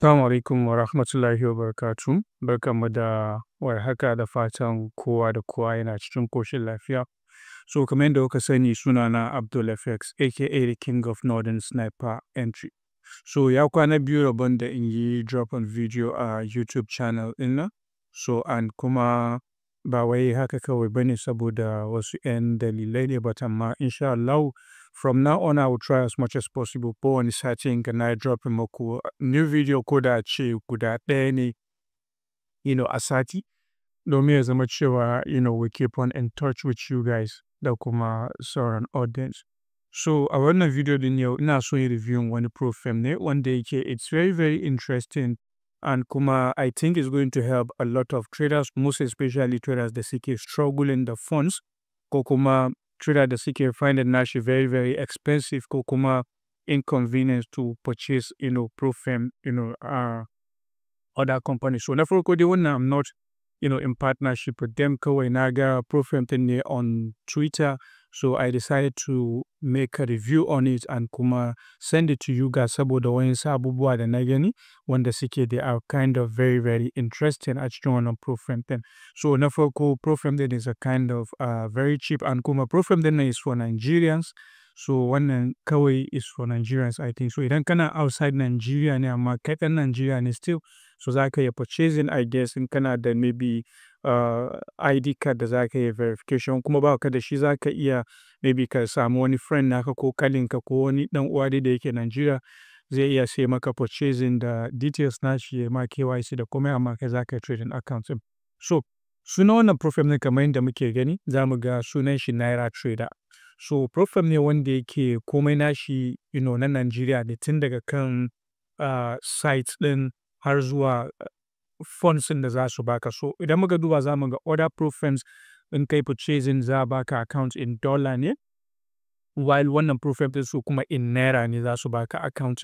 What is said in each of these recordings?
Assalamu alaikum wa rahmatullahi wa barakatuh. Barkanmu da warhaka da fatan kowa da kowa yana cikin koshin lafiya. So, kamar yadda kuka sani sunana Abdul FX aka the King of Northern Sniper Entry. So, ya kwana biyu rabon da in yi drop on video a YouTube channel ɗin. So, and kuma ba wai haka kawai bane saboda wasu 'yan dalilai ne but amma insha Allah from now on I will try as much as possible ko wani sati in ga na dropping muku new video ko da ce guda ɗaya ne a sati domin ya zama cewa we keep on in touch with you guys da kuma sauran audience. So a wannan video din yau ina so yin reviewing wani program ne wanda yake it's very very interesting and kuma I think it's going to help a lot of traders, most especially traders da suke struggling the funds ko kuma trader da suke finding nashi very very expensive ko kuma inconvenience to purchase program other companies. So na farko dai wannan I'm not in partnership with them, kawai na ga program din ne on Twitter, so I decided to make a review on it and kuma send it to you guys saboda wayansu abubuwa da na gani wanda suke they are kind of very very interesting a cikin wannan program din. So na farko program din is a kind of very cheap and kuma program din is for Nigerians. So wannan kawai is for Nigerians I think. So idan kana outside Nigeria ne amma kai ɗan Nigeria ne still, so za ka iya purchasing I guess in kana da maybe ID card da za ka iya verification kuma ba ka da shi za ka iya maybe ka samu wani friend naka ko kalinka ko wani ɗan uwa da yake Nigeria zai iya sai maka purchasing da details nashi ya ma KYC da komai amma kai za ka yi trading account. So sunan wannan program ne kamar yadda muke gani za mu ga sunan shi Nairatrader. So program ne wanda yake komai nashi na Nigeria ne tun daga kan site ɗin har zuwa funds da za su baka. So idan muka duba za mu ga other programs in kai purchasing za baka account in dollar ne, while wannan program din su kuma in naira ne za su baka account.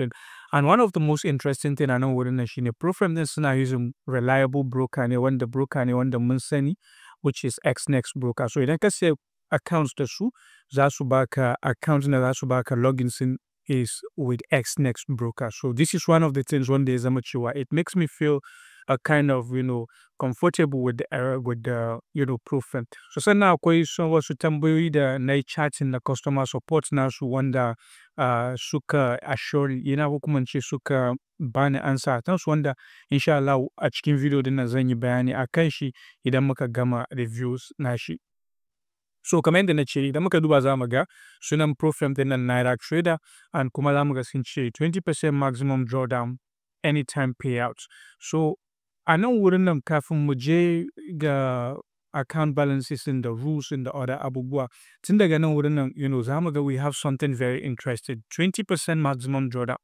And one of the most interesting thing a nan wurin nan shine program din suna using reliable broker ne wanda mun sani which is Xnext broker. So idan ka sai accounts da su za su baka account da za su baka logins in is with Xnext broker. So this is one of the things one day zama cewa it makes me feel a kind of comfortable with the program. So sannan akwai wasu tambayoyi da na yi chatting na customer support nasu wanda suka assure ko kuma ce suka bani ansa a su wanda insha Allah a cikin video din nan zan yi bayani akan shi idan muka gama reviews nashi. So kamar yadda na ce idan muka duba za mu ga sunan program din nan Nairatrader and kuma za mu ga sun ce 20% maximum drawdown anytime payouts. So a nan wurin nan kafin mu je ga account balances in the rules in the other abubuwa tun daga nan wurin nan za mu ga we have something very interesting, 20% maximum drawdown.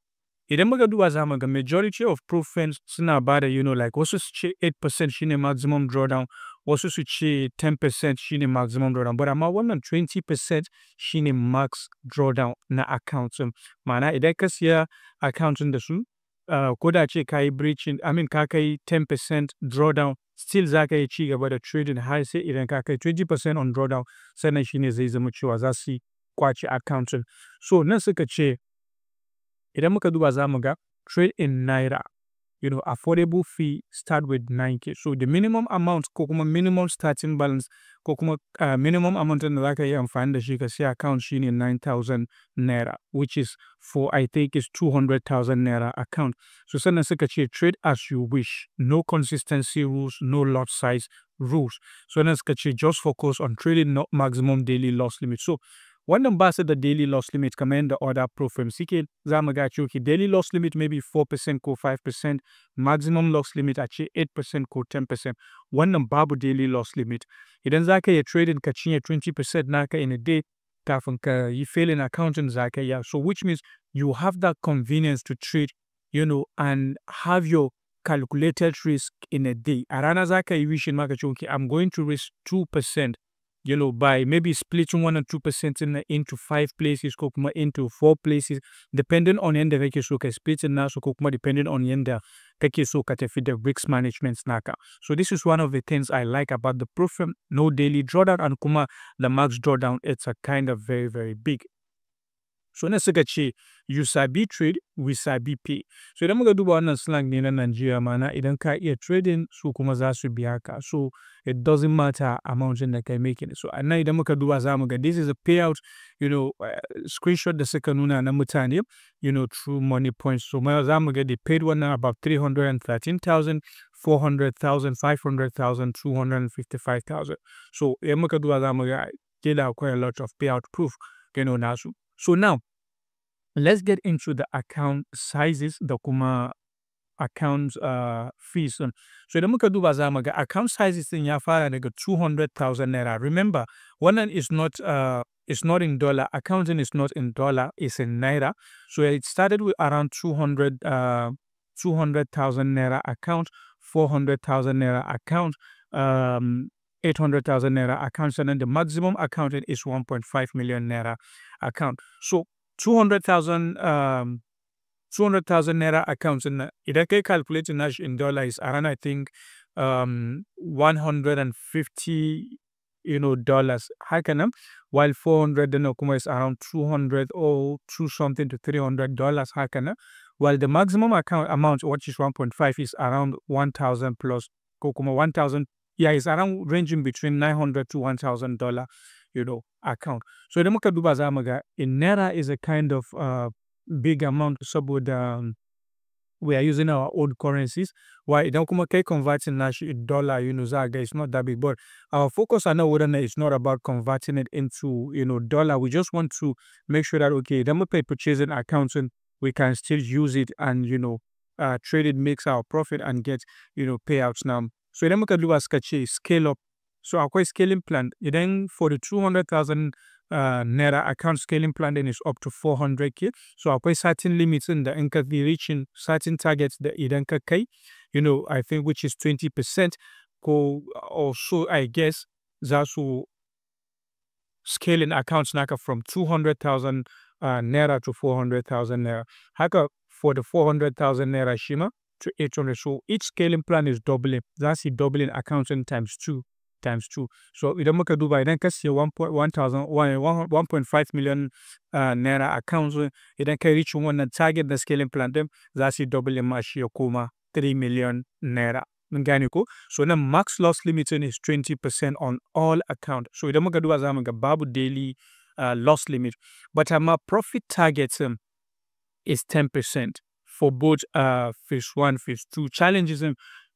Idan muka duba za mu ga majority of programs suna ba da like wasu su ce 8% shine maximum drawdown, wasu su ce 10% shine maximum drawdown, but amma wannan 20% shine max drawdown na account. Ma'ana idan ka siya account da su ko da ce ka yi breaching ka kai 10% drawdown still za ka yi ci gaba da trading har sai idan ka kai 20% on drawdown sannan shine zai zama cewa za su kwace account. So nan suka ce idan muka duba za mu ga trade in Naira, affordable fee start with 9K. So the minimum amount ko kuma minimum starting balance ko kuma minimum amount da za ka yi amfani da shi ka siya account shine 9,000 Naira, which is for I think is 200,000 Naira account. So sannan suka ce trade as you wish, no consistency rules, no lot size rules. So sannan suka ce just focus on trading, not maximum daily loss limit. So wannan ba su da daily loss limit kamar yadda other programs suke. Za mu ga cewa daily loss limit maybe 4% ko 5%, maximum loss limit a ce 8% ko 10%. Wannan babu daily loss limit. Idan za ka yi trading ka cinye 20% naka in a day kafin ka yi failing accounting za ka yi. So which means you have that convenience to trade and have your calculated risk in a day. A rana za ka yi wishing maka cewa I'm going to risk 2%. By maybe splitting 1 or 2% into 5 places ko kuma into 4 places depending on yanda kake so ka split nasu ko kuma depending on yanda kake so ka tafi da risk management naka. So this is one of the things I like about the program, no daily drawdown and kuma the max drawdown it's a kind of very very big. So na suka ce you sabi trade, we sabi pay. So idan muka duba wannan slang ne na Nigeria mana idan ka iya trading su kuma za su biya ka. So it doesn't matter amount da kai making. So anan idan muka duba za mu ga this is a payout, screenshot da suka nuna na mutane, through money points. So za mu ga they paid one about 313,000, 400,000, 500,000, 255,000. So idan muka duba za mu ga kila quite a lot of payout proof, nasu. So now, let's get into the account sizes da kuma account fees. So idan muka duba za mu ga account sizes din ya fara daga 200,000 naira. Remember, wannan is not in dollar. Accounting is not in dollar, it's in naira. So it started with around 200,000 naira account, 400,000 naira account, 800,000 naira account, and then the maximum account is 1.5 million naira account. So 200,000 naira accounts, and idan kai calculate nash in dollar is around, I think, 150 dollars haka nan, while 400 kuma is around 200 or 2 something to $300 haka nan, while the maximum account amount, which is 1.5, is around 1,000 plus, ko kuma 1,000. Yeah, it's around ranging between $900 to $1,000, account. So idan muka duba za mu ga in naira is a kind of big amount saboda we are using our old currencies. Why idan kuma kai converting nashi in dollar, za ga it's not that big. But our focus on now is not about converting it into dollar. We just want to make sure that okay, idan muka purchasing accounting, we can still use it and trade it, makes our profit and get payouts now. So idan muka duba suka ce scale up. So akwai scaling plan. Idan for the 200,000 naira account, scaling plan then is up to 400k. So akwai certain limits in the in ka reaching certain targets that idan ka kai, I think which is 20%. Ko also I guess za su scaling accounts naka from 200,000 naira to 400,000 naira. Haka for the 400,000 naira shima to 800. So each scaling plan is doubling. That's the doubling accounting times 2. So idan muka duba idan ka siya 1.5 million naira accounts, idan ka reach wannan target da scaling plan din za su doubling ma shi ya koma 3 million naira. Mun gane ko? So now max loss limiting is 20% on all accounts. So idan muka duba za mu ga babu daily loss limit, but our profit target is 10% for both phase 1, phase 2 challenges.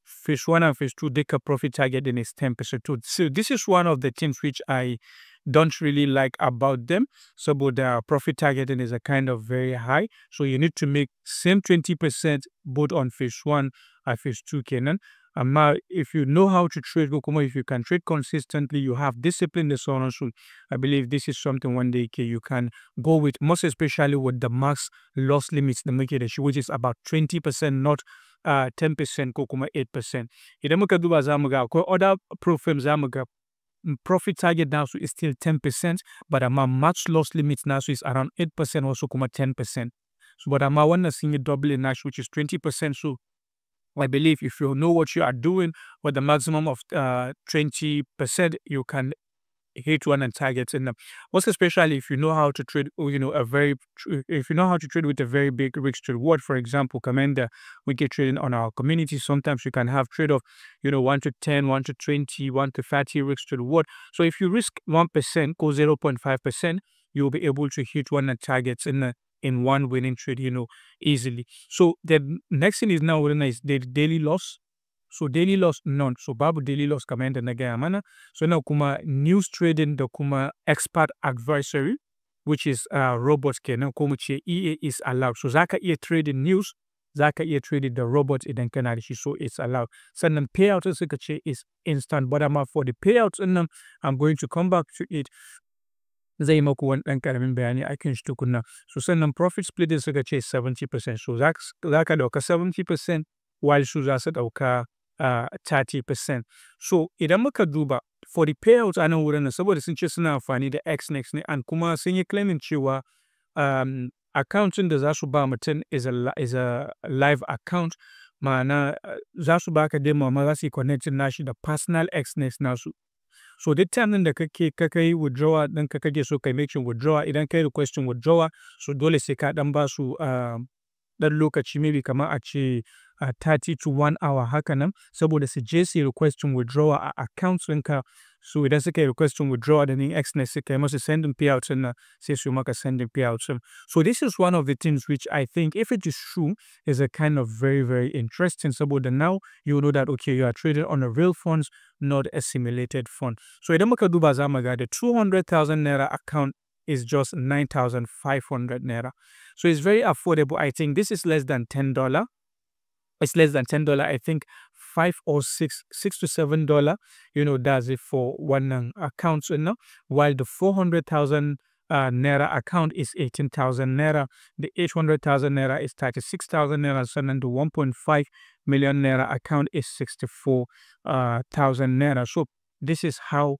Phase 1 and phase 2, the profit target then is 10% too. So this is one of the things which I don't really like about them. So but the profit targeting is a kind of very high. So you need to make same 20% both on phase 1 and phase 2 kenan. Now, if you know how to trade, if you can trade consistently, you have discipline and so on. So I believe this is something one day you can go with, most especially with the max loss limits, the market which is about 20%, not 10% ko kuma 8%. Idan muka duba za mu ga akwai other firms za mu ga profit target nasu is still 10%, but amma max loss limits nasu is around 8%, also kuma 10%. So but amma wannan sun yi doubling nasu, which is 20%. So I believe if you know what you are doing with the maximum of 20%, you can hit one and targets in them. Most especially if you know how to trade, if you know how to trade with a very big risk to reward. For example, Commander, we get trading on our community. Sometimes you can have trade of 1 to 10, 1 to 20, 1 to 30 risk to reward. So if you risk 1%, go 0.5%, you'll be able to hit one and targets in one winning trade, easily. So the next thing is now is the daily loss. So daily loss none. So babu daily loss kamar na gaya mana. So now kuma news trading da kuma expert advisory, which is robots kenan ko mu ce EA is allowed. So zaka iya trading news, zaka iya trading the robots idan kana da shi, so it's allowed. Sannan payout suka ce is instant, but for the payouts nan I'm going to come back to it. Zai maku wani ɗan ƙaramin bayani a kan shi tukunna. So sannan profit split din suka ce 70%. So za ka ɗauka 70% while su za su ɗauka 30%. So idan muka duba for the payouts a nan wurin nan, saboda sun ce suna amfani da Xnext ne, and kuma sun yi claiming cewa accountin da za su ba mutum is a live account. Ma'ana za su baka demo amma za su yi connecting nashi da personal Xnext nasu. So duk time ɗin da kai withdrawal ɗin ka kake so kai making withdrawal idan kai requesting withdrawal so dole sai ka ɗan ba su ɗan lokaci maybe kamar a ce 30 to 1 hour haka nan saboda su je su requesting withdrawal a account ɗinka. So idan suka yi requesting withdrawal da ni X ne suka yi masu sending payout ɗin nan sai su maka sending payout ɗin. So this is one of the things which I think if it is true is a kind of very, very interesting. Saboda now you know that okay, you are trading on a real funds, not a simulated fund. So idan muka duba za mu ga the 200,000 Naira account is just 9,500 Naira. So it's very affordable. I think this is less than $10. It's less than $10. I think $5 or $6 to $7, does it for one account. So, while the 400,000 Naira account is 18,000 Naira, the 800,000 Naira is 36,000 Naira, and then the 1.5 million Naira account is 64,000 Naira. So this is how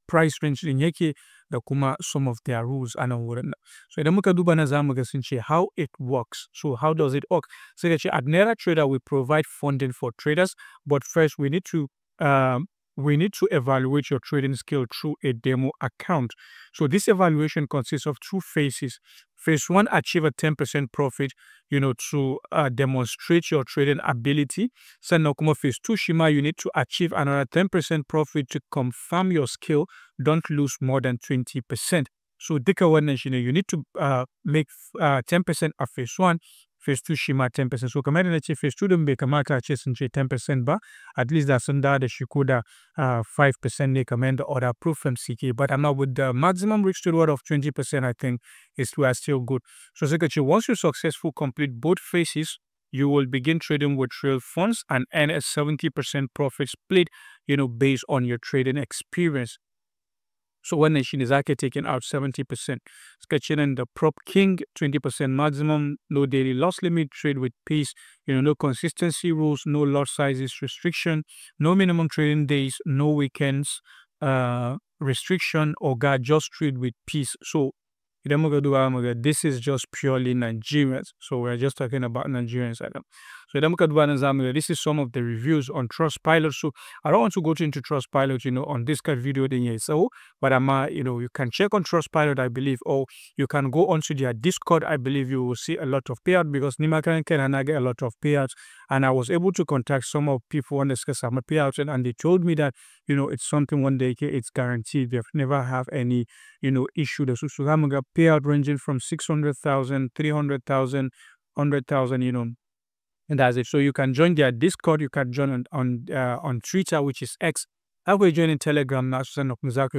price range din yake da kuma some of their rules a nan wurin nan. So idan muka duba na zamu ga sun ce how it works. So how does it work? So they say at Nairatrader we provide funding for traders, but first we need to evaluate your trading skill through a demo account. So this evaluation consists of two phases. Phase 1, achieve a 10% profit, to demonstrate your trading ability. Sannan kuma phase 2, shima, you need to achieve another 10% profit to confirm your skill. Don't lose more than 20%. So duka wannan shine you need to make 10% of phase 1. Phase 2 shima 10%. So kamar da na ce phase 2 din bai kamata a ce sun ce 10% ba, at least da sun da shi ko da 5% ne kamar da other proof firms suke. But I'm not with the maximum risk reward of 20%, I think we are still good. So suka ce once you successfully complete both phases, you will begin trading with real funds and earn a 70% profit split, based on your trading experience. So wannan shine zaka taking out 70%. Suka ce nan the prop king 20% maximum, no daily loss limit, trade with peace, no consistency rules, no lot sizes restriction, no minimum trading days, no weekends restriction, or just trade with peace. So idan muka duba this is just purely Nigerians. So we're just talking about Nigerians. So idan muka duba nan zamu ga this is some of the reviews on Trustpilot. So I don't want to go into Trustpilot, on this kind of video din yayi tsawo, but you can check on Trustpilot, I believe, or you can go onto their Discord. I believe you will see a lot of payout because nima kan I get a lot of payouts, and I was able to contact some of people on this customer payouts, and they told me that it's something one day it's guaranteed. They've never have any issue. So zamu ga payout ranging from 600,000, 300,000, 100,000, and that's it. So you can join their Discord, you can join on Twitter, which is X. I will join in Telegram now, so send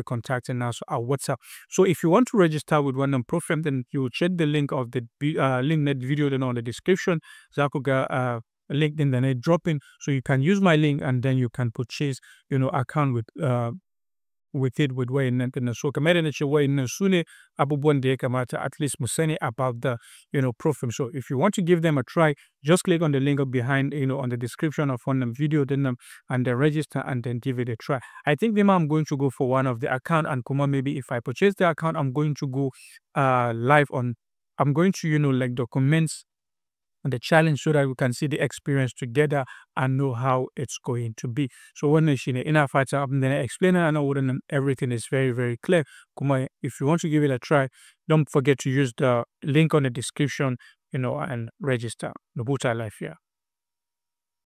contact now, so our WhatsApp. So if you want to register with one program, then you will check the link of the link that video then on the description. Zakuga link in the net drop in, so you can use my link and then you can purchase account with it with wayannan din. So kamar da nace wayannan su ne abubuwan da ya kamata at least mu sani about the program. So if you want to give them a try, just click on the link behind on the description of one video then and then register and then give it a try. I think I'm going to go for one of the account, and kuma maybe if I purchase the account, I'm going to go live on, I'm going to like documents and the challenge so that we can see the experience together and know how it's going to be. So wannan shine ina fata abin da na explain and wurin everything is very, very clear. Kuma if you want to give it a try, don't forget to use the link on the description, and register. Rubuta lafiya.